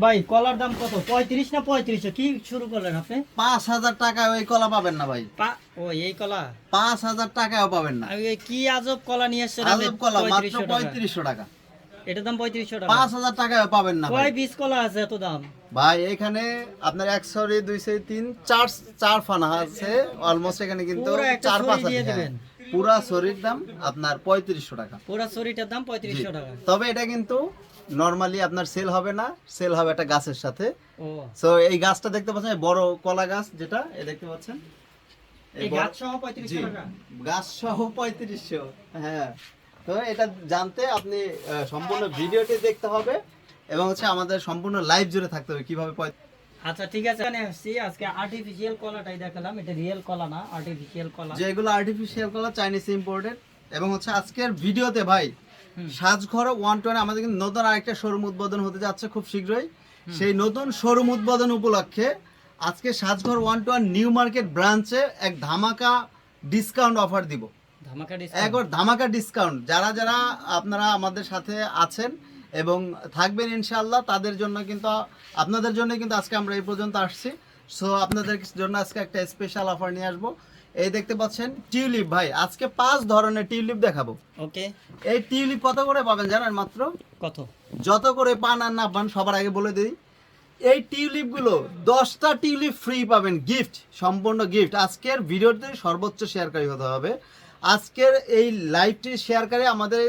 ভাই কলার দাম কত? 35 না 35? কি শুরু করলেন আপনি? 5,000 টাকায় ওই কলা পাবেন না ভাই। ও এই কলা 5,000 টাকায়ও পাবেন না। এই কি আজব কলা নিয়ে আসছেন আপনি? আজব কলা মাত্র 3500 টাকা। 3500 টাকা। এটার দাম 3500 টাকা। 5,000 টাকায়ও পাবেন না ভাই। কয় পিস কলা আছে এত দাম? ভাই এখানে আপনার 1 সরি 2 সরি 3 4 ফানা আছে অলমোস্ট। এখানে কিন্তু পুরো একটা 4-5 ছড়ি দিয়ে দিবেন। পুরা সরির দাম আপনার 3500 টাকা। পুরো ছড়িটার দাম 3500 টাকা। তবে এটা কিন্তু নরমালি আপনার সেল হবে না, সেল হবে একটা গাছের সাথে। ও সো এই গাছটা দেখতে পাচ্ছেন, এই বড় কলা গাছ যেটা এই দেখতে পাচ্ছেন, এই বড়- গাছ সহ জি 3500 টাকা। গাছ সহ 3500। হ্যাঁ, তো এটা জানতে আপনি সম্পূর্ণ ভিডিওটি দেখতে হবে এবং হচ্ছে আমাদের সম্পূর্ণ লাইভ জুড়ে থাকতে হবে কিভাবে আচ্ছা ঠিক আছে, এখানে আসছি আজকে আর্টিফিশিয়াল কলাটাই দেখালাম। এটা রিয়েল কলা না, আর্টিফিশিয়াল কলা। যেগুলো আর্টিফিশিয়াল কলা চাইনিজ ইম্পোর্টেড। এবং হচ্ছে আজকের ভিডিওতে ভাই সাজঘর 120 আমাদের কিন্তু নতুন আরেকটা শোরুম উদ্বোধন হতে যাচ্ছে খুব শীঘ্রই। সেই নতুন শোরুম উদ্বোধন উপলক্ষে আজকে সাজঘর 121 নিউ মার্কেট ব্রাঞ্চে এক ধামাকা ডিসকাউন্ট অফার দিব। ধামাকা একবার ধামাকা ডিসকাউন্ট যারা যারা আপনারা আমাদের সাথে আছেন এবং থাকবেন ইনশাআল্লাহ, তাদের জন্য কিন্তু আপনাদের জন্য কিন্তু আজকে আমরা এই পর্যন্ত আসছি। সো আপনাদের জন্য আজকে একটা স্পেশাল অফার নিয়ে আসবো। এই দেখতে পাচ্ছেন টিউলিপ ভাই, আজকে 5 ধরনের টিউলিপ দেখাবো। ওকে, এই টিউলিপ কত করে পাবেন জানেন? মাত্র কত? যত করে পান আর না পান সবার আগে বলে দিই, এই টিউলিপগুলো 10টা টিউলিপ ফ্রি পাবেন, গিফট, সম্পূর্ণ গিফট। আজকের ভিডিওতে সর্বোচ্চ শেয়ারকারী হতে হবে। আজকের এই লাইভটি শেয়ারকারী আমাদের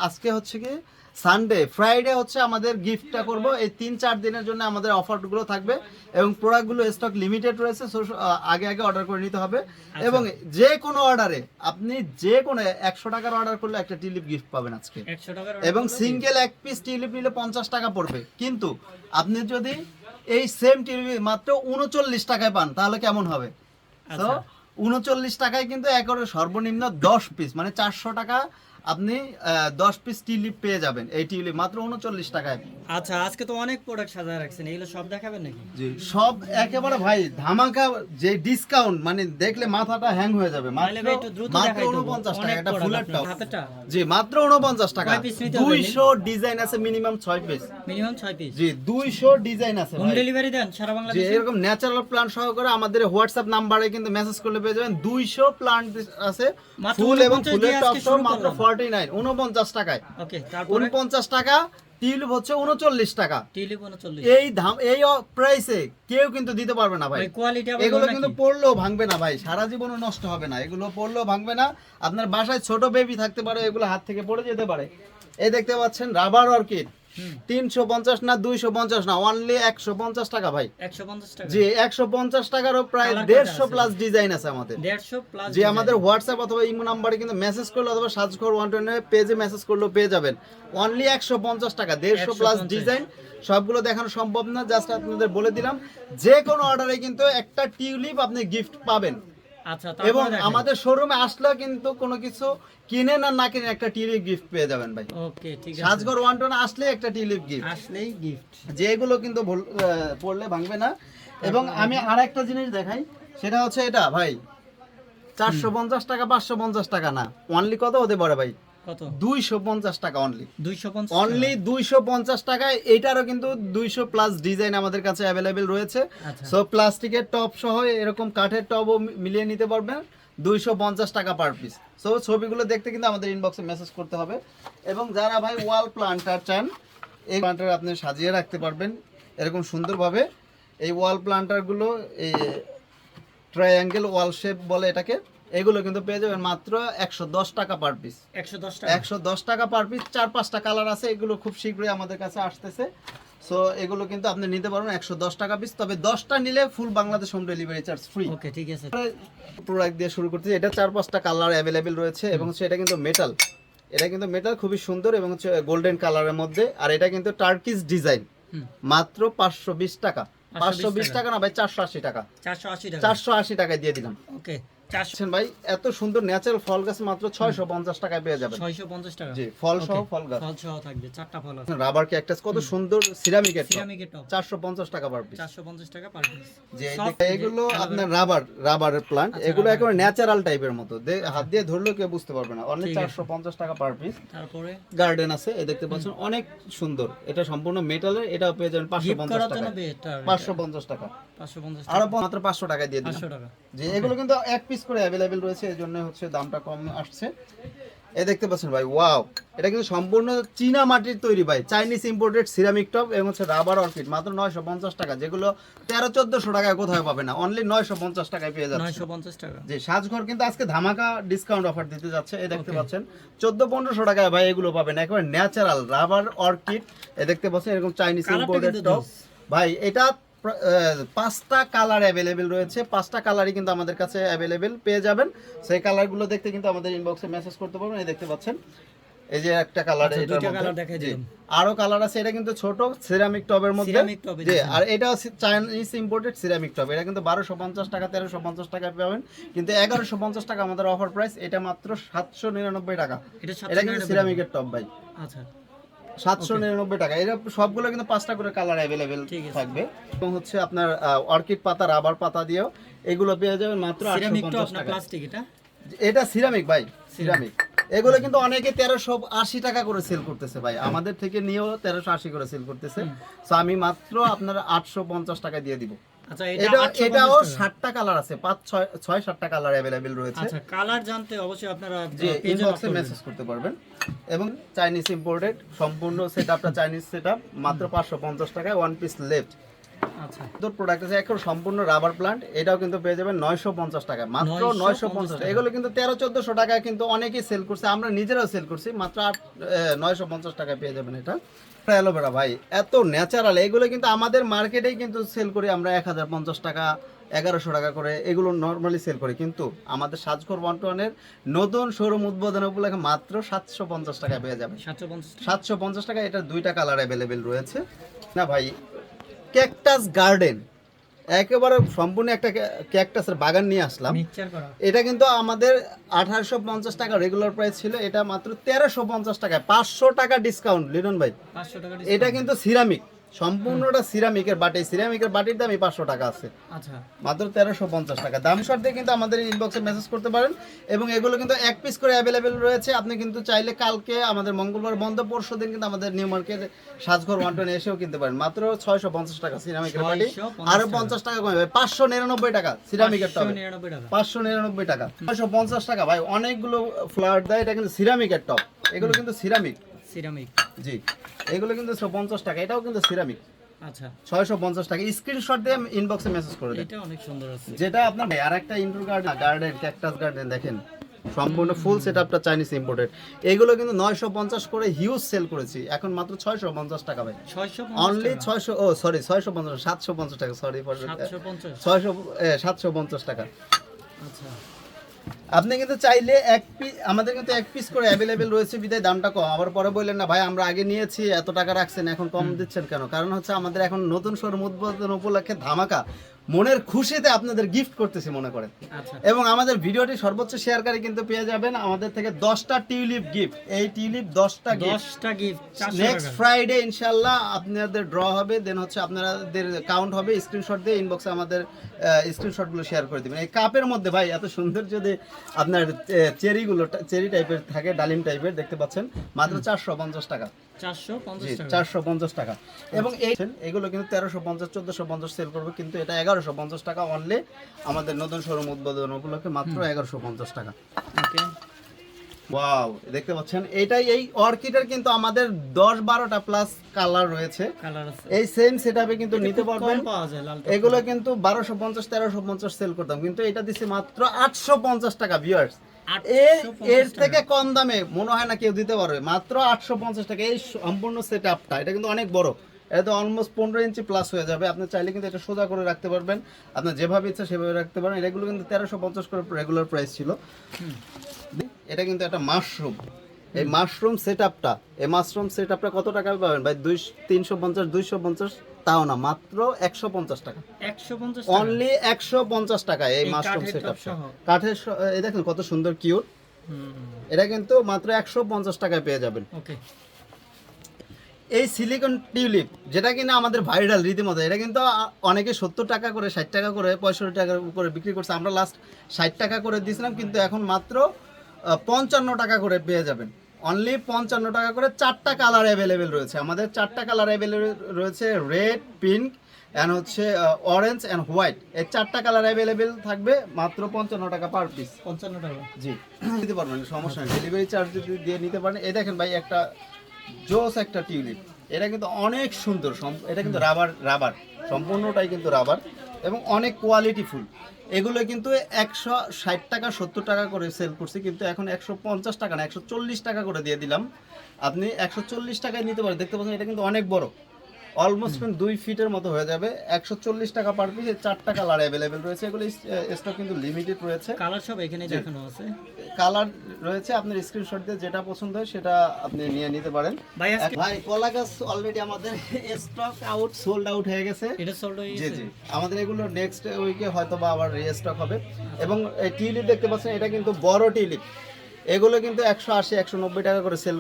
আজকে হচ্ছে কি সানডে, ফ্রাইডে হচ্ছে আমাদের গিফটটা করব। এই 3-4 দিনের জন্য আমাদের অফারগুলো থাকবে এবং প্রোডাক্টগুলো স্টক লিমিটেড রয়েছে। আগে আগে অর্ডার করে নিতে হবে। এবং যে কোনো অর্ডারে আপনি যে কোনো 100 টাকার অর্ডার করলে একটা টিউলিপ গিফট পাবেন আজকে। 100 টাকার এবং সিঙ্গেল এক পিস টিউলিপ নিলে 50 টাকা পড়বে। কিন্তু আপনি যদি এই সেম টিউলিপ মাত্র 39 টাকায় পান তাহলে কেমন হবে? তো 39 টাকায় কিন্তু একেবারে সর্বনিম্ন 10 পিস মানে 400 টাকা আপনি 10 পিস টিউলিপ পেয়ে যাবেন। এই টিউলিপ মাত্র 39 টাকায়। আচ্ছা, আজকে তো অনেক প্রোডাক্ট সাজায় রাখছেন, এগুলো সব দেখাবেন নাকি? জি, সব একেবারে ভাই ধামাকা, যে ডিসকাউন্ট মানে দেখলে মাথাটা হ্যাং হয়ে যাবে। তাহলে ভাই একটু দ্রুত দেখাই দেবো। 49 টাকা অনেক এটা product ফুলের টপ। হাতেরটা? জি, মাত্র 49 টাকা। কয় piece নিতে হবে? 200 ডিজাইন আছে, মিনিমাম 6 পিস। Minimum 6 piece. জি, 200 ডিজাইন আছে হোম ভাই। ডেলিভারি দেন সারা যে বাংলাদেশে? এরকম ন্যাচারাল প্লান্ট সহকারে আমাদের হোয়াটসঅ্যাপ নাম্বারে কিন্তু মেসেজ করলে পেয়ে যাবেন। 200 প্লান্ট আছে, মাত্র ফুল এবং 49 ফুলের দিয়ে টপ আজকে সহ শুরু মাত্র করলাম। 49 টাকায়। ওকে, তারপরে 49 টাকা। টিউলিপ হচ্ছে 39 টাকা। টিউলিপ 39। এই প্রাইসে কেউ কিন্তু দিতে পারবে না ভাই। ওই কোয়ালিটি আবার এগুলো ভালো কিন্তু নাকি? পড়লেও ভাঙবে না ভাই, সারা জীবনও নষ্ট হবে না। এগুলো পড়লেও ভাঙবে না। আপনার বাসায় ছোট বেবি থাকতে পারে, এগুলো হাত থেকে পড়ে যেতে পারে। এই দেখতে পাচ্ছেন রাবার অর্কিড, 350 না 250 না, অনলি 150 টাকা ভাই। 150 টাকা। জি, 150 টাকারও প্রায় Colour 150 কয়টা প্লাস ডিজাইন আছে আমাদের। 150 প্লাস। যে আমাদের হোয়াটসঅ্যাপ অথবা ইমো নাম্বারে কিন্তু মেসেজ করলে অথবা সাজঘর 120 পেজে মেসেজ করলেও পেয়ে যাবেন। অনলি 150 টাকা, 150 প্লাস 150 ডিজাইন। সবগুলো দেখানো সম্ভব না, জাস্ট আপনাদের বলে দিলাম। যে কোনো অর্ডারে কিন্তু একটা টিউলিপ আপনি গিফট পাবেন। আচ্ছা, এবং তারপরে দেখেন। আমাদের শোরুমে আসলে কিন্তু কোনো কিছু কিনেন আর না কিনেন একটা টিউলিপ গিফট পেয়ে যাবেন ভাই। ওকে, ঠিক আছে। সাজঘর 120 আসলে একটা টিউলিপ গিফট, আসলেই গিফট। যেগুলো কিন্তু পড়লে ভাঙবে না। এবং আমি আর একটা জিনিস দেখাই, সেটা হচ্ছে এটা ভাই 450 টাকা 550 টাকা না, অনলি কত হতে পারে ভাই? কত? 250 টাকা অনলি। 250। অনলি 250 টাকায়। এটারও কিন্তু 200 প্লাস ডিজাইন আমাদের কাছে অ্যাভেলেবেল রয়েছে। আচ্ছা। সো প্লাস্টিকের টপ সহ এরকম কাঠের টপও মিলিয়ে নিতে পারবেন, 250 টাকা পার পিস। সো ছবিগুলো দেখতে কিন্তু আমাদের ইনবক্সে মেসেজ করতে হবে। এবং যারা ভাই ওয়াল প্লান্টার চান, এই প্লান্টার আপনি সাজিয়ে রাখতে পারবেন এরকম সুন্দরভাবে। এই ওয়াল প্লান্টারগুলো এই ট্রায়াঙ্গেল ওয়াল শেপ বলে এটাকে, এগুলো কিন্তু পেয়ে যাবেন মাত্র 110 টাকা পার পিস। 110 টাকা। 110 টাকা পার পিস। 4-5টা কালার আছে, এগুলো খুব শীঘ্রই আমাদের কাছে আসতেছে। সো এগুলো কিন্তু আপনি নিতে পারবেন 110 টাকা পিস। তবে 10টা নিলে full Bangladesh home delivery charge free. Okay, ঠিক আছে। প্রোডাক্ট দিয়ে শুরু করতেছি। এটা 4-5টা কালার অ্যাভেলেবেল রয়েছে এবং সেটা কিন্তু মেটাল। এটা কিন্তু মেটাল, খুবই সুন্দর এবং হচ্ছে গোল্ডেন কালারের মধ্যে। আর এটা কিন্তু টার্কিশ ডিজাইন। মাত্র 520 টাকা। 520 টাকা না ভাই, 480 টাকা। 480 টাকা। 480 টাকায় দিয়ে দিলাম। ওকে, 400 ভাই এত সুন্দর ন্যাচারাল ফল গাছ মাত্র 650 টাকায় পেয়ে যাবেন। 650 টাকা। জি, ফল সহ Okay, ফল গাছ। ফল সহ থাকবে, 4টা ফল আছে। রাবার ক্যাকটাস কত সুন্দর সিরামিকের টব, সিরামিকের টব 450 টাকা পার পিস। 450 টাকা পার পিস। যে Soft এগুলো যে আপনার রাবারের প্লান্ট, আচ্ছা, এগুলো rubber একেবারে ন্যাচারাল টাইপের মতো, হাত দিয়ে ধরলেও কেউ বুঝতে পারবে না। অনলি ঠিক আছে। 450 টাকা পার পিস। তারপরে গার্ডেন আছে, এই দেখতে পাচ্ছেন অনেক সুন্দর, এটা সম্পূর্ণ মেটালের, এটাও পেয়ে যাবেন গিফট 550 করার টাকা। জন্য বেটার। 550 টাকা, 550 আরো টাকা। মাত্র 500 টাকা দিয়ে দিলাম। 500 টাকা। যে এগুলো কিন্তু এক পিস করে অ্যাভেলেবেল রয়েছে, এই জন্য হচ্ছে দামটা কম আসছে। এই দেখতে পাচ্ছেন ভাই, ওয়াও, এটা কিন্তু সম্পূর্ণ চীনা মাটির তৈরি ভাই, চাইনিজ ইম্পোর্টেড সিরামিক টব এবং হচ্ছে রাবার অর্কিড, মাত্র 950 টাকা, যেগুলো 1300-1400 টাকায় কোথাও পাবে না, অনলি 950 টাকায় পেয়ে যাচ্ছে। 950 টাকা। যে সাজঘর কিন্তু আজকে ধামাকা ডিসকাউন্ট অফার দিতে যাচ্ছে, এই দেখতে পাচ্ছেন 1400-1500 টাকায় ভাই এগুলো পাবেন, একেবারে ন্যাচারাল রাবার অর্কিড। এই দেখতে পাচ্ছেন এরকম চাইনিজ কালারটা ইম্পোর্টেড কিন্তু টব জোস। ভাই, এটা 5টা কালার অ্যাভেলেবেল রয়েছে, 5টা কালারই কিন্তু আমাদের কাছে অ্যাভেলেবেল পেয়ে যাবেন। সেই কালারগুলো দেখতে কিন্তু আমাদের ইনবক্সে মেসেজ করতে পারবেন। এই দেখতে পাচ্ছেন এই যে একটা কালার, আচ্ছা, এটার দুইটা মধ্যে কালার দেখাই জি, দিলাম। আরো কালার আছে, এটা কিন্তু ছোট সিরামিক টবের মধ্যে সিরামিক টবে জি, দেখেন। আর এটা চাইনিজ ইম্পোর্টেড সিরামিক টব, এটা কিন্তু 1250 টাকা 1350 টাকা পাবেন, কিন্তু 1150 টাকা আমাদের অফার প্রাইস, এটা মাত্র 799 টাকা। এটা এটা কিন্তু 799 সিরামিকের টব ভাই, আচ্ছা 799 টাকা। এটা সবগুলো কিন্তু 5টা করে কালার অ্যাভেলেবেল ঠিক আছে। থাকবে, এবং হচ্ছে আপনার অর্কিড পাতা রাবার পাতা দিয়েও এগুলো পেয়ে যাবেন মাত্র সিরামিক টপ 850 না টাকা। প্লাস্টিক এটা? এটা সিরামিক ভাই, সিরামিক। এগুলো কিন্তু অনেকে 1380 টাকা করে সেল করতেছে ভাই, আমাদের থেকে নিয়েও 1380 করে সেল করতেছে। সো আমি মাত্র আপনার 850 টাকা দিয়ে দিব। আচ্ছা এটা এটা 850 এটাও টাকা। 60টা কালার আছে, 6-7টা কালার অ্যাভেলেবেল রয়েছে। আচ্ছা কালার জানতে অবশ্যই আপনারা যে পেজে ইনবক্সে মেসেজ করতে পারবেন। এবং চাইনিজ ইম্পোর্টেড সম্পূর্ণ সেটআপটা চাইনিজ সেটআপ, মাত্র 550 টাকায় ওয়ান পিস লেফট। আচ্ছা তোর প্রোডাক্ট আছে এখন সম্পূর্ণ রাবার প্লান্ট, এটাও কিন্তু পেয়ে যাবেন 950 টাকা, মাত্র 950 টাকা। এগুলো কিন্তু 1300-1400 টাকায় কিন্তু অনেকেই সেল করছে, আমরা নিজেরাও সেল করছি, মাত্র 950 টাকায় পেয়ে যাবেন। এটা অ্যালোভেরা ভাই এত ন্যাচারাল, এগুলো কিন্তু আমাদের মার্কেটেই কিন্তু সেল করি আমরা 1050 টাকা 1100 টাকা করে, এগুলো নর্মালি সেল করি, কিন্তু আমাদের সাজঘর 121-এর নতুন শোরুম উদ্বোধন উপলক্ষে মাত্র 750 টাকা পেয়ে যাবে। 750 টাকা, এটা 2টা কালার অ্যাভেলেবেল রয়েছে। না ভাই, ক্যাকটাস গার্ডেন, একেবারে সম্পূর্ণ একটা ক্যাকটাসের বাগান নিয়ে আসলাম। মিক্সচার করা। এটা কিন্তু আমাদের 1850 টাকা রেগুলার প্রাইস ছিল, এটা মাত্র 1350 টাকায়, 500 টাকা ডিসকাউন্ট লিটন ভাই। 500 টাকা এটা কিন্তু সিরামিক, সম্পূর্ণটা সিরামিকের বাটি, সিরামিকের বাটির দামই 500 টাকা আছে, আচ্ছা মাত্র 1350 টাকা। দাম শর্ট দিয়ে কিন্তু আমাদের ইনবক্সে মেসেজ করতে পারেন, এবং এগুলো কিন্তু এক পিস করে অ্যাভেলেবেল রয়েছে। আপনি কিন্তু চাইলে কালকে, আমাদের মঙ্গলবার বন্ধ, পরশু দিন কিন্তু আমাদের নিউ মার্কেট সাজঘর 120 এসেও কিনতে পারেন, মাত্র 650 টাকা সিরামিকের বাটি, 650 আরো 50 টাকা কমে যাবে, 599 টাকা সিরামিকের টবে, 599 টাকা। 599 টাকা, 650 টাকা ভাই। অনেকগুলো ফ্লাওয়ার দেয়, এটা কিন্তু সিরামিকের টপ, এগুলো কিন্তু সিরামিক সিরামিক জি, এগুলো কিন্তু 150 টাকা, এটাও কিন্তু সিরামিক, আচ্ছা 650 টাকা। স্ক্রিনশট দিয়ে ইনবক্সে মেসেজ করে দেন। এটা অনেক সুন্দর আছে। যেটা আপনার আরেকটা ইনডোর গার্ডেন ক্যাকটাস গার্ডেন দেখেন, সম্পূর্ণ ফুল সেটআপটা চাইনিজ ইম্পোর্টেড, এগুলো কিন্তু 950 করে হিউজ সেল করেছি, এখন মাত্র 650 টাকা ভাই, 650 অনলি টাকা। 600, ও সরি 650, 750 টাকা, সরি ফর 750 750 টাকা। আচ্ছা আপনি কিন্তু চাইলে আমাদের কিন্তু এক পিস করে অ্যাভেলেবেল রয়েছে, বিদায় দামটা কম। আবার পরে বললেন না ভাই আমরা আগে নিয়েছি এত টাকা রাখছেন, এখন কম দিচ্ছেন কেন? কারণ হচ্ছে আমাদের এখন নতুন শোরুম উদ্বোধন উপলক্ষে ধামাকা, মনের খুশিতে আপনাদের গিফট করতেছি মনে করেন। আচ্ছা এবং আমাদের ভিডিওটি সর্বোচ্চ শেয়ারকারী কিন্তু পেয়ে যাবেন আমাদের থেকে 10টা টিউলিপ গিফট। এই টিউলিপ 10টা গিফট 10টা গিফট 400 নেক্সট টাকা। ফ্রাইডে ইনশাআল্লাহ আপনাদের ড্র হবে, দেন হচ্ছে আপনাদের কাউন্ট হবে, স্ক্রিনশট দিয়ে ইনবক্সে আমাদের স্ক্রিনশটগুলো শেয়ার করে দিবেন। এই কাপের মধ্যে ভাই এত সুন্দর যদি আপনার চেরি টাইপের থাকে, ডালিম টাইপের, দেখতে পাচ্ছেন মাত্র 450 টাকা, 450 জি টাকা। 450 টাকা। এবং এগুলো কিন্তু 1350 1450 সেল করবে, কিন্তু এটা 1150 টাকা অনলি, আমাদের নতুন শোরুম উদ্বোধন উপলক্ষে মাত্র 1150 টাকা। ওকে ওয়াও, দেখতে পাচ্ছেন এটাই, এই অর্কিডের কিন্তু আমাদের 10-12টা প্লাস কালার রয়েছে, কালার আছে। এই সেম সেটআপে কিন্তু নিতে খুব পারবেন। কম পাওয়া যায় লাল টক। এগুলো কিন্তু 1250 1350 সেল করতাম, কিন্তু এটা দিচ্ছে মাত্র 850 টাকা ভিউয়ার্স। এর 850 থেকে কম দামে মনে হয় না কেউ দিতে পারবে, মাত্র 850 টাকা। এই সম্পূর্ণ সেটআপটা, এটা কিন্তু অনেক বড়, এটা তো অলমোস্ট 15 ইঞ্চি প্লাস হয়ে যাবে। আপনি চাইলে কিন্তু এটা সোজা করে রাখতে পারবেন, আপনার যেভাবে ইচ্ছা সেভাবে রাখতে পারেন। এগুলো কিন্তু 1350 করে রেগুলার প্রাইস ছিল। এটা কিন্তু একটা মাশরুম, এই মাশরুম সেটআপটা, এই মাশরুম সেটআপটা কত টাকা পাবেন ভাই? 350 250 তাও না, মাত্র 150 টাকা, 150 অনলি 150 টাকা এই মাশরুম সেটআপ কাঠের এই দেখেন কত সুন্দর কিউট। এটা কিন্তু মাত্র 150 টাকায় পেয়ে যাবেন। ওকে, এই সিলিকন টিউলিপ যেটা কিনা আমাদের ভাইরাল রীতিমতো, এটা কিন্তু অনেকে 70 টাকা করে, 60 টাকা করে, 65 টাকার উপরে বিক্রি করছে। আমরা লাস্ট 60 টাকা করে দিয়েছিলাম, কিন্তু এখন মাত্র 55 টাকা করে পেয়ে যাবেন। অনলি 55 টাকা করে 4টা কালার অ্যাভেলেবেল রয়েছে আমাদের। 4টা কালার অ্যাভেলেবেল রয়েছে, রেড, পিঙ্ক অ্যান্ড হচ্ছে অরেঞ্জ অ্যান্ড হোয়াইট। এই 4টা কালার অ্যাভেলেবেল থাকবে মাত্র 55 টাকা পার পিস। 55 টাকা, জি নিতে পারবেন, সমস্যা নেই, ডেলিভারি চার্জ দিয়ে নিতে পারেন। এই দেখেন ভাই, একটা জোস একটা টিউলিপ, এটা কিন্তু অনেক সুন্দর। এটা কিন্তু রাবার সম্পূর্ণটাই কিন্তু রাবার এবং অনেক কোয়ালিটি ফুল। এগুলো কিন্তু 160 টাকা 70 টাকা করে সেল করছি, কিন্তু এখন 150 টাকা না 140 টাকা করে দিয়ে দিলাম। আপনি 140 টাকায় নিতে পারেন। দেখতে পাচ্ছেন এটা কিন্তু অনেক বড়, অলমোস্ট 2 ফিটের মতো হয়ে যাবে। 140 টাকা পার পিস। 4টা কালার অ্যাভেলেবেল রয়েছে, এগুলো স্টক কিন্তু লিমিটেড রয়েছে। কালার সব এখানে দেখানো আছে, কালার রয়েছে, আপনার স্ক্রিনশট দিয়ে যেটা পছন্দ হয় সেটা আপনি নিয়ে নিতে পারেন। ভাই কলা গাছ অলরেডি আমাদের স্টক আউট, সোল্ড আউট হয়ে গেছে। এটা সোল্ড হয়ে জি গেছে। জি, আমাদের এগুলো নেক্সট উইকে হয়তো বা আবার রিস্টক হবে। এবং এই টিউলিপ দেখতে পাচ্ছেন, এটা কিন্তু বড় টিউলিপ। এগুলো কিন্তু 180 190 টাকা করে সেল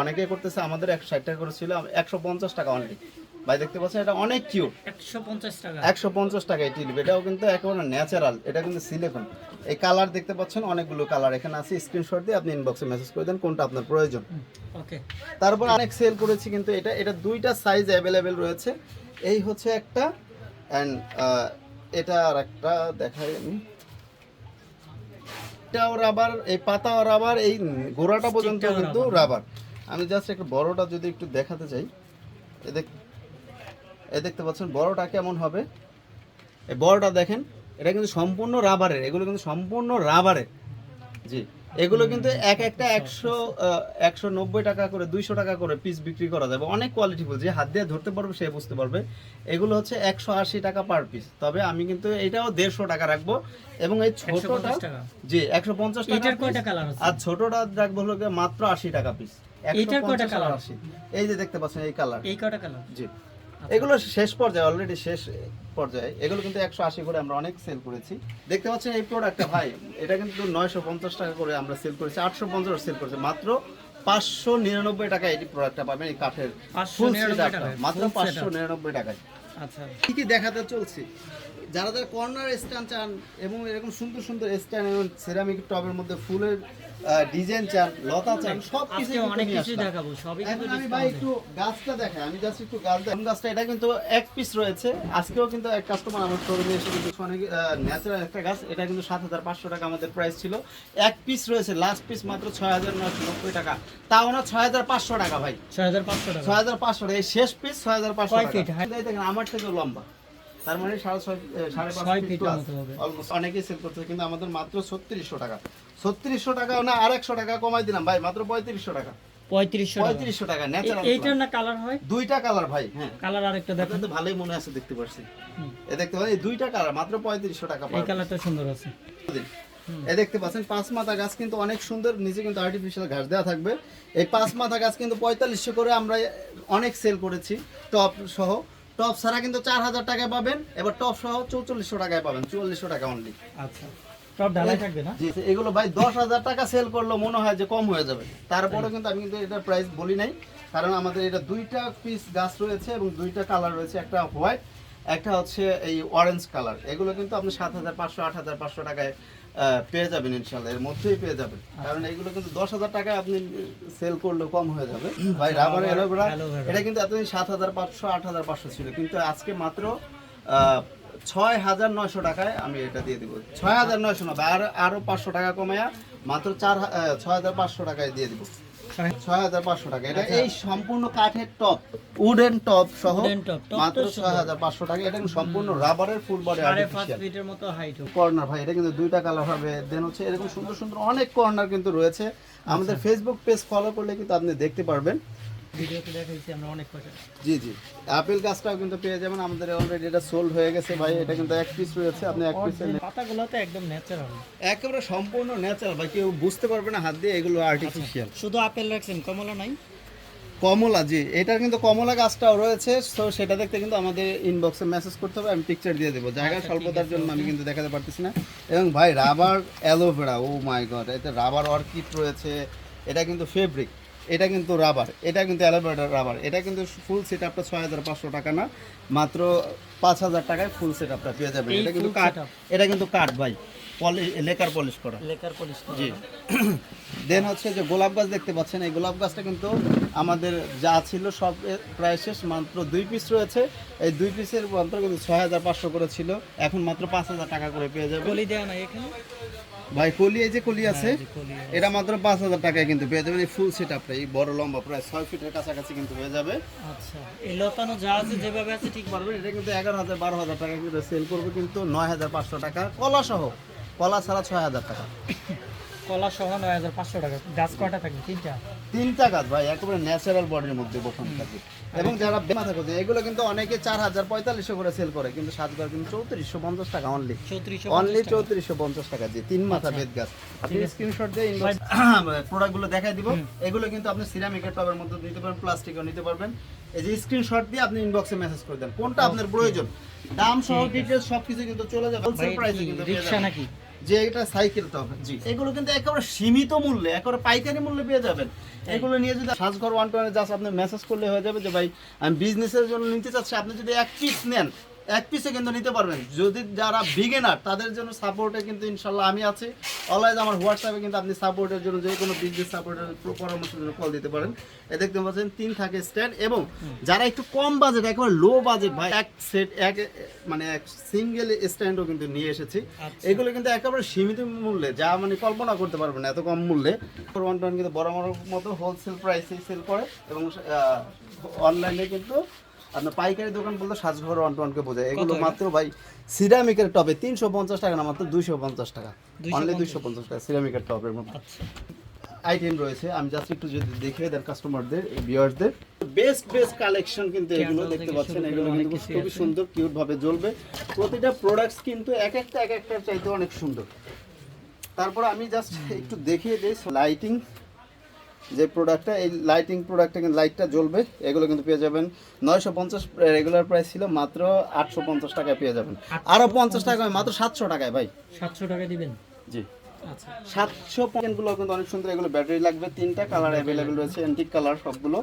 অনেকে করতেছে, আমাদের 160 টাকা করে ছিল, 150 টাকা অনলি। ভাই দেখতে পাচ্ছেন এটা অনেক কিউট, 150 টাকা, 150 টাকা এই টিউলিপ। এটাও কিন্তু একেবারে ন্যাচারাল, এটা কিন্তু সিলিকন। এই কালার দেখতে পাচ্ছেন, অনেকগুলো কালার এখানে আছে। স্ক্রিনশট দিয়ে আপনি ইনবক্সে মেসেজ করে দেন কোনটা আপনার প্রয়োজন। ওকে, তারপর অনেক সেল করেছি, কিন্তু এটা 2টা সাইজ অ্যাভেলেবেল রয়েছে। এই হচ্ছে একটা, অ্যান্ড এটা আর একটা দেখাই আমি। এটাও রাবার, এই পাতাও রাবার, এই গোড়াটা পর্যন্ত কিন্তু রাবার। আমি জাস্ট একটা বড়টা যদি একটু দেখাতে চাই, এই দেখতে পাচ্ছেন বড়টা কেমন হবে। এই বড়টা দেখেন, এটা কিন্তু সম্পূর্ণ রাবারের, এগুলো কিন্তু সম্পূর্ণ রাবারের। জি, এগুলো কিন্তু একটা 190 টাকা করে, 200 টাকা করে পিস বিক্রি করা যাবে। অনেক কোয়ালিটিফুল, যে হাত দিয়ে ধরতে পারবে সে বুঝতে পারবে। এগুলো হচ্ছে 180 টাকা পার পিস, তবে আমি কিন্তু এটাও 150 টাকা রাখবো। এবং এই ছোটটা জি 150 টাকা। এটার কয়টা কালার আছে? আর ছোটটা রাখবো হলো মাত্র 80 টাকা পিস। এটার কয়টা কালার? এই যে দেখতে পাচ্ছেন এই কালার, এই কয়টা কালার? জি এগুলো শেষ পর্যায়ে, অলরেডি শেষ পর্যায়ে। এগুলো কিন্তু 180 করে আমরা অনেক সেল করেছি। দেখতে পাচ্ছেন এই প্রোডাক্টটা ভাই, এটা কিন্তু 950 টাকা করে আমরা সেল করেছি, 850 সেল করেছি। মাত্র 599 টাকা এই প্রোডাক্টটা পাবেন, এই কাঠের ফুল সেটআপটা মাত্র 599 টাকায়। আচ্ছা, কি কি দেখাতে চলছি, যারা যারা কর্নার স্ট্যান্ড চান এবং এরকম সুন্দর সুন্দর স্ট্যান্ড এবং সিরামিক টবের মধ্যে ফুলের ডিজাইন চান, লতা চান, সব কিছু অনেক কিছু দেখাবো, সবই কিন্তু আমি ভাই একটু গাছটা দেখাই। আমি জাস্ট একটু গাছটা, এটা কিন্তু এক পিস রয়েছে। আজকেও কিন্তু এক কাস্টমার আমার শোরুমে এসে কিন্তু অনেক ন্যাচারাল একটা গাছ, এটা কিন্তু 7500 টাকা আমাদের প্রাইস ছিল। এক পিস রয়েছে, লাস্ট পিস মাত্র 6990 টাকা, তাও না 6500 টাকা ভাই, 6500 টাকা, 6500 টাকা। এই শেষ পিস 6500 টাকা। ফিট? দেখেন আমার থেকেও লম্বা, তার মানে 6.5 ফিট অলমোস্ট। অনেকেই সেল করছে, কিন্তু আমাদের মাত্র 3600 টাকা। 3600 টাকা না, আর 100 টাকা কমাই দিলাম ভাই, মাত্র 3500 টাকা। 3500 টাকা ন্যাচারাল। এইটার না কালার হয়? 2টা কালার ভাই। হ্যাঁ, কালার আরেকটা দেখেন তো ভালোই মনে আছে, দেখতে পাচ্ছি। এই দেখতে পাচ্ছেন এই 2টা কালার মাত্র 3500 টাকা। এই কালারটা সুন্দর আছে। এই দেখতে পাচ্ছেন 5 মাথা গাছ কিন্তু অনেক সুন্দর, নিচে কিন্তু আর্টিফিশিয়াল ঘাস দেওয়া থাকবে। এই 5 মাথা গাছ কিন্তু 4500 করে আমরা অনেক সেল করেছি, টপ সহ। টপ ছাড়া কিন্তু 4000 টাকায় পাবেন, এবার টপ সহ 4400 টাকায় পাবেন, 4400 টাকা অনলি। আচ্ছা, টপ ঢালাই থাকবে না? জি, এগুলো ভাই 10000 টাকা সেল করলে মনে হয় যে কম হয়ে যাবে, তারপরে কিন্তু আমি কিন্তু এটা প্রাইস বলি নাই, কারণ আমাদের এটা 2টা পিস গাছ রয়েছে এবং 2টা কালার রয়েছে, একটা হোয়াইট, একটা হচ্ছে এই অরেঞ্জ কালার। এগুলো কিন্তু আপনি 7500 8500 টাকায় পেয়ে যাবেন, ইনশাল্লাহ এর মধ্যেই পেয়ে যাবেন। কারণ এগুলো কিন্তু 10000 টাকায় আপনি সেল করলে কম হয়ে যাবে ভাই। রাবার এলোভেরা এটা কিন্তু এতদিন 7500 8500 ছিল, কিন্তু আজকে মাত্র 6900 টাকায় আমি এটা দিয়ে দিব। 6900 না, আরো 500 টাকা কমায়া মাত্র 6500 টাকায় দিয়ে দিব। 6500 টাকা। এটা এই সম্পূর্ণ কাঠের টপ, উডেন টপ সহ মাত্র 6500 টাকা। এটা সম্পূর্ণ রাবারের ফুল বডি আর্টিফিশিয়াল, 5 ফিটের মতো হাইট। কর্নার ভাই, এটা কিন্তু 2টা কালার হবে। দেন হচ্ছে এরকম সুন্দর সুন্দর অনেক কর্নার কিন্তু রয়েছে। আমাদের ফেসবুক পেজ ফলো করলে কিন্তু আপনি দেখতে পারবেন, ভিডিওতে দেখাইছি আমরা অনেক কয়টা। জি জি, আপেল গাছটাও কিন্তু পেয়ে যাবেন আমাদের, অলরেডি এটা সোল্ড হয়ে গেছে ভাই। এটা কিন্তু এক পিস রয়েছে, আপনি এক পিস, পাতাগুলো তো একদম ন্যাচারাল, একেবারে সম্পূর্ণ ন্যাচারাল ভাই, কেউ বুঝতে পারবে না হাত দিয়ে এগুলো আর্টিফিশিয়াল। শুধু আপেল রাখছেন, কমলা নাই? কমলা, জি এটার কিন্তু কমলা গাছটাও রয়েছে, তো সেটা দেখতে কিন্তু আমাদের ইনবক্সে মেসেজ করতে হবে, আমি পিকচার দিয়ে দেবো। জায়গা আচ্ছা, স্বল্পতার ঠিক আছে, জন্য আমি ওকে। কিন্তু দেখাতে পারতেছি না। এবং ভাই রাবার অ্যালোভেরা, ও মাই গড, এতে রাবার অর্কিড রয়েছে, এটা কিন্তু ফেব্রিক, এটা কিন্তু রাবার, এটা কিন্তু অ্যালোভেরা রাবার, এটা কিন্তু ফুল সেট আপটা 6500 টাকা না, মাত্র 5000 টাকায় ফুল সেট আপটা পেয়ে যাবেন। এই এটা কিন্তু full কাঠ, setup? এটা কিন্তু কাঠ ভাই, লেকার পলিশ করা। লেকার পলিশ করা জি। না? দেন হচ্ছে যে গোলাপ গাছ দেখতে পাচ্ছেন, এই গোলাপ গাছটা কিন্তু আমাদের যা ছিল সব প্রায় শেষ, মাত্র 2 পিস রয়েছে। এই 2 পিসের মাত্র কিন্তু 6500 করে ছিল, এখন মাত্র 5000 টাকা করে পেয়ে যাবে। কলি দেওয়া না এখানে? ভাই কলি, এই যে কলি আছে, হ্যাঁ, যে কলি আছে। এটা মাত্র 5000 টাকায় কিন্তু পেয়ে যাবেন। এই ফুল সেট আপটা এই বড় লম্বা প্রায় 6 ফিটের কাছাকাছি কিন্তু হয়ে যাবে। আচ্ছা, এই লতানো যা আছে যেভাবে আছে ঠিক পারবেন, এটা কিন্তু 11000 12000 টাকা কিন্তু সেল করবে, কিন্তু 9500 টাকা কলা সহ, কলা ছাড়া 6000 টাকা। কলা সহ 9500 টাকা। গাছ কয়টা থাকবে? 3টা? 3টা গাছ ভাই, একেবারে ন্যাচারাল বডির মধ্যে বসানো থাকে। এবং যারা মাথা করছে এগুলো কিন্তু অনেকে 4000 4500 করে সেল করে, কিন্তু সাতগার কিন্তু 3450 টাকা অনলি, 3450 টাকা দিয়ে 3 মাথা বেদ গাছ। আপনি স্ক্রিনশট দিয়ে ইনবক্স প্রোডাক্টগুলো দেখাই দিব। এগুলো কিন্তু আপনি সিরামিকের টবের মধ্যে নিতে পারবেন, প্লাস্টিকও নিতে পারবেন। এই যে স্ক্রিনশট দিয়ে আপনি ইনবক্সে মেসেজ করে দেন কোনটা আপনার প্রয়োজন, দাম সহ ডিটেইলস সবকিছু কিন্তু চলে যাবে হোলসেল প্রাইসে কিন্তু পেয়ে রিকশা যাবেন। নাকি? যে এটা সাইকেল টপ, জি এগুলো কিন্তু একেবারে সীমিত মূল্যে, একেবারে পাইকারি মূল্যে পেয়ে যাবেন। এগুলো নিয়ে যদি সাজঘর 120 জাস্ট আপনি মেসেজ করলে হয়ে যাবে যে ভাই আমি বিজনেসের জন্য নিতে চাচ্ছি, আপনি যদি এক পিস নেন এক পিসে কিন্তু নিতে পারবেন। যদি যারা বিগিনার তাদের জন্য সাপোর্টে কিন্তু ইনশাল্লাহ আমি আছি। অলওয়েজ আমার হোয়াটসঅ্যাপে কিন্তু আপনি সাপোর্টের জন্য যে কোনো বিজনেস সাপোর্টের পরামর্শের জন্য কল দিতে পারেন। এ দেখতে পাচ্ছেন 3 থাকে স্ট্যান্ড, এবং যারা একটু কম বাজেট, একেবারে লো বাজেট ভাই, এক সেট এক মানে এক সিঙ্গেল স্ট্যান্ডও কিন্তু নিয়ে এসেছি। এগুলো কিন্তু একেবারে সীমিত মূল্যে, যা মানে কল্পনা করতে পারবেন না এত কম মূল্যে। 120 কিন্তু বড় মতো হোলসেল প্রাইসে সেল করে, এবং অনলাইনে কিন্তু আপনার পাইকারি দোকান বলতে সাজঘর 120 কে বোঝায়। এগুলো মাত্র ভাই সিরামিকের টবে 350 টাকা না, মাত্র 250 টাকা, অনলি 250 টাকা সিরামিকের টবের মধ্যে আচ্ছা, আইটেম রয়েছে। আমি জাস্ট একটু যদি দেখিয়ে দেন কাস্টমারদের, ভিউয়ারদের, বেস্ট কালেকশন কিন্তু এগুলো Candle দেখতে থেকে পাচ্ছেন। শুরু করে এগুলো অনেক কিন্তু কিছুই খুবই আছে। সুন্দর, কিউট ভাবে জ্বলবে। প্রতিটা প্রোডাক্টস কিন্তু এক একটার চাইতে অনেক সুন্দর। তারপর আমি জাস্ট একটু দেখিয়ে দিই লাইটিং যে প্রোডাক্টটা, এই লাইটিং প্রোডাক্টটা কিন্তু লাইটটা জ্বলবে। এগুলো কিন্তু পেয়ে যাবেন 950, রেগুলার প্রাইস ছিল মাত্র 850 টাকায় পেয়ে যাবেন। আরো 50 টাকা মাত্র 700 টাকায় ভাই। 700 টাকা দিবেন? জি আচ্ছা, 700 পয়েন্টগুলো কিন্তু অনেক সুন্দর। এগুলো ব্যাটারি লাগবে, 3টা কালার অ্যাভেলেবেল রয়েছে, অ্যান্টিক কালার সবগুলো।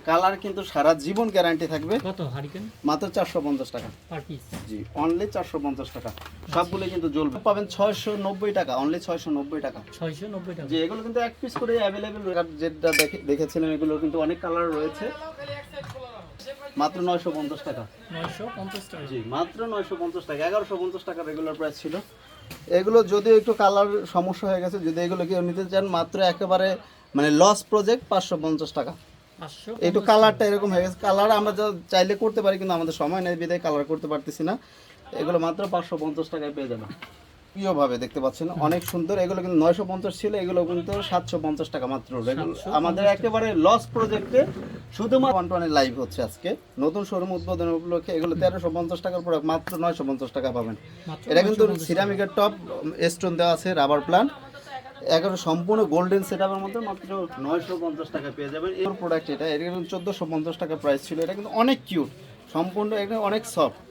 কালার কিন্তু সারা জীবন গ্যারান্টি থাকবে। কত হারিকেন? মাত্র 450 টাকা। Per piece? জি অনলি 450 টাকা। সবগুলো কিন্তু জ্বলবে। পাবেন 690 টাকা, অনলি 690 টাকা। 690 টাকা? যে এগুলো কিন্তু এক পিস করে অ্যাভেলেবেল, যেটা দেখেছিলেন এগুলো কিন্তু অনেক কালার রয়েছে, মাত্র 950 টাকা। 950 টাকা? জি মাত্র 950 টাকা। 1150 টাকা রেগুলার প্রাইস ছিল। এগুলো যদিও একটু কালার সমস্যা হয়ে গেছে, যদি এগুলো কেউ নিতে চান মাত্র একেবারে মানে লস প্রজেক্ট 550 টাকা। 500? একটু কালারটা এরকম হয়ে গেছে, কালার আমরা চাইলে করতে পারি কিন্তু আমাদের সময় নেই বিধায় কালার করতে পারতেছি না। এগুলো মাত্র 550 টাকায় পেয়ে যাবেন। প্রিয়ভাবে দেখতে পাচ্ছেন অনেক সুন্দর। এগুলো কিন্তু 950 ছিল, এগুলো কিন্তু 750 টাকা মাত্র। আমাদের একেবারে লস প্রজেক্টে শুধুমাত্র 120 লাইভ হচ্ছে আজকে নতুন শোরুম উদ্বোধন উপলক্ষে। এগুলো 1350 টাকার প্রোডাক্ট মাত্র 950 টাকা পাবেন। এটা কিন্তু সিরামিকের টপ, স্টোন দেওয়া আছে, রাবার প্লান্ট, একেবারে সম্পূর্ণ গোল্ডেন সেটআপের মধ্যে মাত্র 950 টাকা পেয়ে যাবেন। এই প্রোডাক্ট এটা কিন্তু 1450 টাকা প্রাইস ছিল। এটা কিন্তু অনেক কিউট, সম্পূর্ণ এটা অনেক সফট।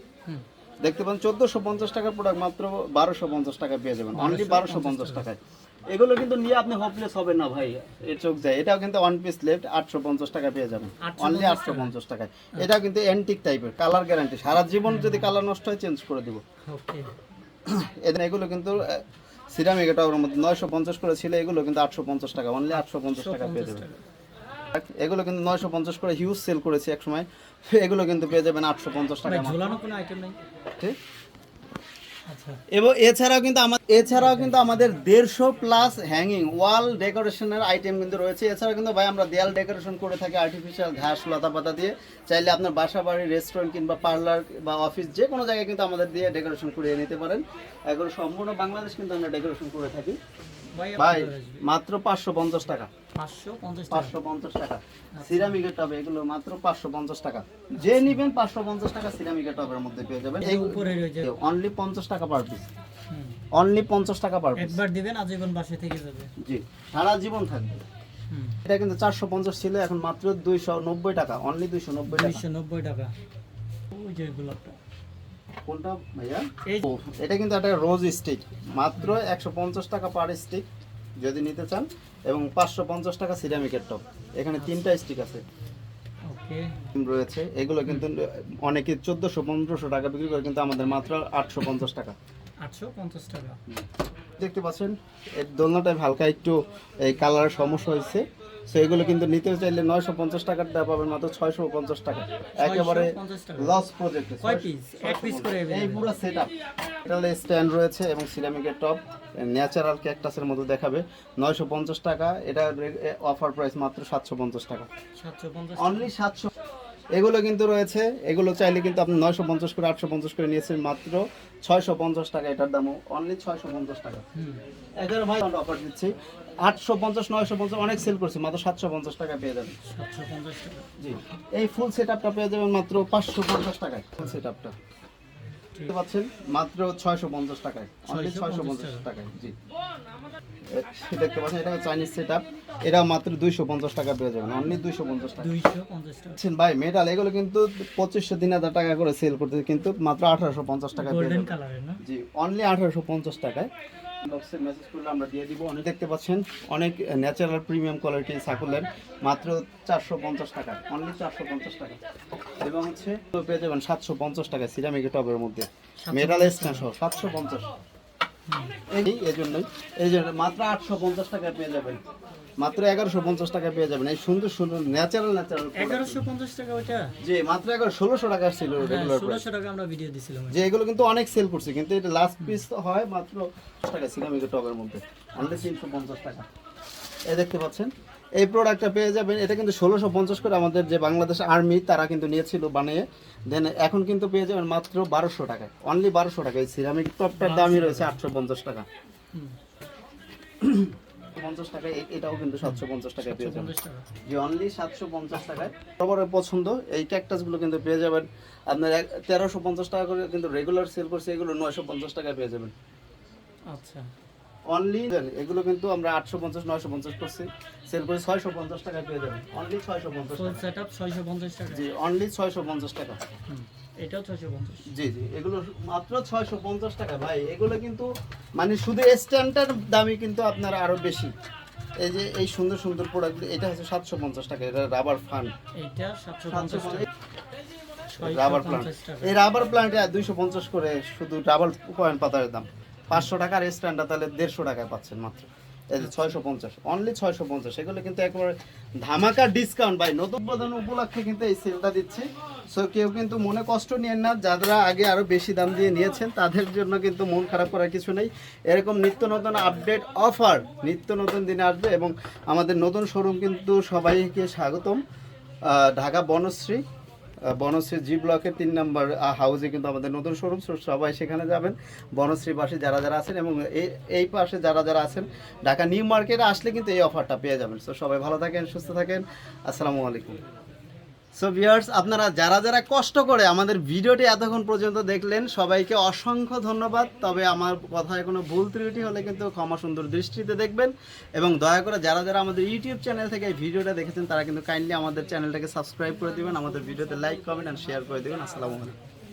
দেখতে পান 1450 টাকার প্রোডাক্ট মাত্র 1250 টাকা পেয়ে যাবেন, অনলি 1250 টাকায়। এগুলো কিন্তু নিয়ে আপনি হোপলেস হবেন না ভাই, এর চোখ যায়। এটাও কিন্তু ওয়ান পিস লেফট 850 টাকা পেয়ে যাবেন, অনলি 850 টাকায়। এটাও কিন্তু অ্যান্টিক টাইপের, কালার গ্যারান্টি, সারা জীবন যদি কালার নষ্ট হয় চেঞ্জ করে দিব। ওকে, এগুলো কিন্তু সিরামিক টাওয়ারের মধ্যে 950 করে ছিল, এগুলো কিন্তু 850 টাকা, অনলি 850 টাকা পেয়ে যাবেন। এগুলো কিন্তু 950 করে হিউজ সেল করেছে এক সময়, এগুলো কিন্তু পেয়ে যাবেন 850 টাকা। ঝোলানো কোনো আইটেম নাই? ঠিক। আচ্ছা, এবং এছাড়াও কিন্তু আমাদের 150 প্লাস হ্যাঙ্গিং ওয়াল ডেকোরেশনের আইটেম কিন্তু রয়েছে। এছাড়াও কিন্তু ভাই আমরা দেয়াল ডেকোরেশন করে থাকি আর্টিফিশিয়াল ঘাস লতা পাতা দিয়ে। চাইলে আপনার বাসা বাড়ি, রেস্টুরেন্ট কিংবা পার্লার বা অফিস যে কোনো জায়গায় কিন্তু আমাদের দিয়ে ডেকোরেশন করিয়ে নিতে পারেন। এগুলো সম্পূর্ণ বাংলাদেশ কিন্তু আমরা ডেকোরেশন করে থাকি ভাই, মাত্র 550 টাকা। 550 টাকা সিরামিকের টবে, এগুলো মাত্র 550 টাকা। যে নিবেন 550 টাকা সিরামিকের টবের মধ্যে পেয়ে যাবেন। এই উপরে রয়েছে অনলি 50 টাকা পার পিস, অনলি 50 টাকা পার পিস। একবার দিবেন আজীবন বাসে থেকে যাবে। জি সারা জীবন থাকবে। এটা কিন্তু 450 ছিল, এখন মাত্র 290 টাকা, অনলি 290 টাকা। 290 টাকা। ওই যে গোলাপটা কোনটা ভাইয়া? এই এটা কিন্তু একটা রোজ স্টিক, মাত্র 150 টাকা পার স্টিক যদি নিতে চান, এবং 550 টাকা সিরামিকের টপ। এখানে 3টা স্টিক আছে ওকে রয়েছে। এগুলো কিন্তু অনেকে 1400-1500 টাকা বিক্রি করে, কিন্তু আমাদের মাত্র 850 টাকা। 850 টাকা। দেখতে পাচ্ছেন এর দোলনাটায় হালকা একটু এই কালারের সমস্যা হয়েছে, সো এগুলো কিন্তু নিতে চাইলে 950 টাকার দাম পাবেন মাত্র 650 টাকা। একেবারে 650 টাকা। Loss project. কয় পিস? এক পিস করে এই পুরো সেটআপ। এটা স্ট্যান্ড রয়েছে এবং সিরামিকের টপ, ন্যাচারাল ক্যাকটাসের মতো দেখাবে। 950 টাকা। এটা অফার প্রাইস মাত্র 750 টাকা। 750 অনলি 700। এগুলো কিন্তু রয়েছে, এগুলো চাইলে কিন্তু আপনি 950 করে 850 করে নিয়েছেন, মাত্র 650 টাকা এটার দামও, অনলি 650 টাকা। এদের ভাই অফার দিচ্ছি 850 950 অনেক সেল করছি, মাত্র 750 টাকা পেয়ে যাবেন। 750 টাকা। জি, এই ফুল সেটআপটা পেয়ে যাবেন মাত্র 550 টাকায়। ফুল সেটআপটা দেখতে পাচ্ছেন মাত্র 650 টাকায়, অনলি 650 টাকায়। জি, দেখতে পাচ্ছেন এটা চাইনিজ সেটআপ, এটা মাত্র 250 টাকা পেয়ে যাবেন, অনলি 250 টাকা। 250 টাকা। দেখছেন ভাই মেটাল এগুলো কিন্তু 2500-3000 টাকা করে সেল করতেছে, কিন্তু মাত্র 1850 টাকা পেয়ে গোল্ডেন যাবেন। কালারের না? জি, অনলি 1850 টাকায়। বক্সে মেসেজ করলে আমরা দিয়ে দিব। অনেক দেখতে পাচ্ছেন অনেক ন্যাচারাল প্রিমিয়াম কোয়ালিটি সাকুলের, মাত্র 450 টাকা, অনলি 450 টাকা। এবং হচ্ছে তো পেয়ে যাবেন 750 টাকা সিরামিক টবের মধ্যে, মেটাল স্ট্যান্ড সহ 750। এই জন্যই এই জন্য মাত্র 850 টাকা পেয়ে যাবেন, মাত্র 1150 টাকা পেয়ে যাবেন এই সুন্দর সুন্দর ন্যাচারাল 1150 টাকা ওটা? জি, মাত্র 1600 টাকা ছিল রেগুলার প্রাইস। 1600 টাকা আমরা ভিডিও দিছিলাম। যে এগুলো কিন্তু অনেক সেল করছে, কিন্তু এটা লাস্ট পিস হয় মাত্র 10 টাকা সিরামিক টবের মধ্যে, অনলি 350 টাকা। এই দেখতে পাচ্ছেন এই প্রোডাক্টটা পেয়ে যাবেন, এটা কিন্তু 1650 করে আমাদের যে বাংলাদেশ আর্মি তারা কিন্তু নিয়েছিল বানিয়ে, দেন এখন কিন্তু পেয়ে যাবেন মাত্র 1200 টাকায়, অনলি 1200 টাকা। এই সিরামিক টপটার দামই রয়েছে 850 টাকা। 50 টাকা এটাও কিন্তু 750 টাকায় পেয়ে যাবেন। 750 টাকা। যে অনলি 750 টাকায় সবার পছন্দ এই ক্যাকটাসগুলো কিন্তু পেয়ে যাবেন আপনার 1350 টাকা করে, কিন্তু রেগুলার সেল করছে এগুলো 950 টাকায় পেয়ে যাবেন। আচ্ছা, অনলি এগুলো কিন্তু আমরা 850 950 করছি, সেল করে 650 টাকায় পেয়ে যাবেন, অনলি 650 ফুল টাকা। সেটআপ 650 টাকা। জি, অনলি 650 টাকা। এটাও 650। জি জি, এগুলো মাত্র 650 টাকা ভাই। এগুলো কিন্তু মানে শুধু স্ট্যান্ডার্ড দামই কিন্তু আপনার আরো বেশি। এই যে এই সুন্দর সুন্দর প্রোডাক্ট, এটা হচ্ছে 750 টাকা, এটা রাবার ফান, এটা 750 টাকা। Rubber plant. 650 টাকা। এই রাবার প্লান্টে 250 করে শুধু ডাবল কয়েন পাতার দাম, 500 টাকার স্ট্যান্ডার্ড তাহলে 150 টাকায় পাচ্ছেন মাত্র। এই যে 650, অনলি 650। এগুলো কিন্তু একেবারে ধামাকা ডিসকাউন্ট ভাই, নতুন প্রধান উপলক্ষে কিন্তু এই সেলটা দিচ্ছি। সো কেউ কিন্তু মনে কষ্ট নিয়েন না, যারা আগে আরো বেশি দাম দিয়ে নিয়েছেন তাদের জন্য কিন্তু মন খারাপ করার কিছু নেই। এরকম নিত্য নতুন আপডেট অফার নিত্য নতুন দিনে আসবে, এবং আমাদের নতুন শোরুম কিন্তু সবাইকে স্বাগতম। ঢাকা বনশ্রী জি ব্লকের 3 নম্বর হাউসে কিন্তু আমাদের নতুন শোরুম, সবাই সেখানে যাবেন। বনশ্রী পাশে যারা যারা আছেন এবং এই পাশে যারা যারা আছেন, ঢাকা নিউ মার্কেটে আসলে কিন্তু এই অফারটা পেয়ে যাবেন। সো সবাই ভালো থাকেন, সুস্থ থাকেন, আসসালামু আলাইকুম। সো ভিউয়ার্স, আপনারা যারা যারা কষ্ট করে আমাদের ভিডিওটি এতক্ষণ পর্যন্ত দেখলেন, সবাইকে অসংখ্য ধন্যবাদ। তবে আমার কথায় কোনো ভুল ত্রুটি হলে কিন্তু ক্ষমা সুন্দর দৃষ্টিতে দেখবেন, এবং দয়া করে যারা যারা আমাদের ইউটিউব চ্যানেল থেকে এই ভিডিওটা দেখেছেন তারা কিন্তু কাইন্ডলি আমাদের চ্যানেলটাকে সাবস্ক্রাইব করে দিবেন, আমাদের ভিডিওতে লাইক কমেন্ট অ্যান্ড শেয়ার করে দিবেন। আসসালামু আলাইকুম।